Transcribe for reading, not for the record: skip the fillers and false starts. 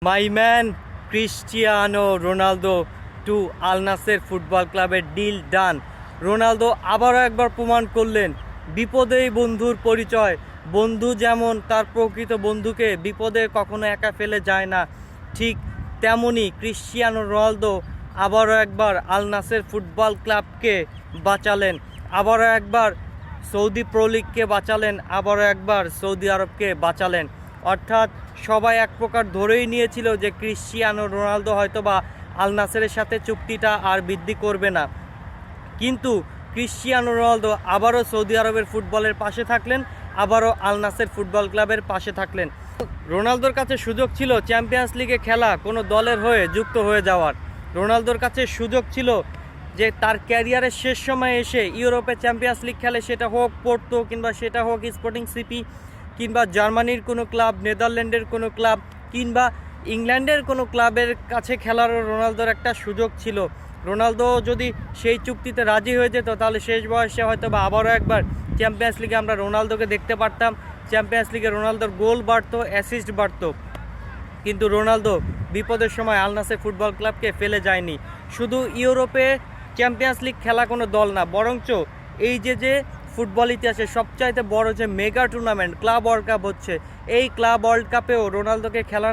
My man Cristiano Ronaldo to Al Nassr football ক্লাবের deal done. Ronaldo আবারও একবার প্রমাণ করলেন বিপদেই বন্ধুর পরিচয়। বন্ধু যেমন তার প্রকৃত বন্ধুকে বিপদে কখনো একা ফেলে যায় না, ঠিক তেমনই ক্রিস্টিয়ানো রোনালদো আবারও একবার আল নাসের ফুটবল ক্লাবকে বাঁচালেন, আবারও একবার সৌদি প্রো লিগকে বাঁচালেন, আবারও একবার সৌদি আরবকে বাঁচালেন। অর্থাৎ সবাই এক প্রকার ধরেই নিয়েছিল যে ক্রিস্টিয়ানো রোনালদো হয়তোবা আল নাসেরের সাথে চুক্তিটা আর বৃদ্ধি করবে না, কিন্তু ক্রিস্টিয়ানো রোনালদো আবারও সৌদি আরবের ফুটবলের পাশে থাকলেন, আবারও আল নাসের ফুটবল ক্লাবের পাশে থাকলেন। রোনালদোর কাছে সুযোগ ছিল চ্যাম্পিয়ন্স লিগে খেলা কোনো দলের হয়ে যুক্ত হয়ে যাওয়ার। রোনালদোর কাছে সুযোগ ছিল যে তার ক্যারিয়ারের শেষ সময়ে এসে ইউরোপে চ্যাম্পিয়ন্স লিগ খেলে, সেটা হোক পোর্তো কিংবা সেটা হোক স্পোর্টিং সিপি কিংবা জার্মানির কোনো ক্লাব, নেদারল্যান্ডের কোনো ক্লাব কিংবা ইংল্যান্ডের কোনো ক্লাবের কাছে খেলারও রোনালদোর একটা সুযোগ ছিল। রোনালদো যদি সেই চুক্তিতে রাজি হয়ে যেত তাহলে শেষ বয়সে হয়তো বা আবারও একবার চ্যাম্পিয়ন্স লিগে আমরা রোনালদোকে দেখতে পারতাম। চ্যাম্পিয়ন্স লিগে রোনালদোর গোল বাড়তো, অ্যাসিস্ট বাড়তো। কিন্তু রোনালদো বিপদের সময় আল নাসের ফুটবল ক্লাবকে ফেলে যায়নি। শুধু ইউরোপে চ্যাম্পিয়ন্স লিগ খেলা কোনো দল না, বরঞ্চ এই যে ফুটবল ইতিহাসে সবচাইতে বড় যে mega tournament club world cup হচ্ছে, এই ক্লাব ওয়ার্ল্ড কাপেও রোনালদোকে খেলা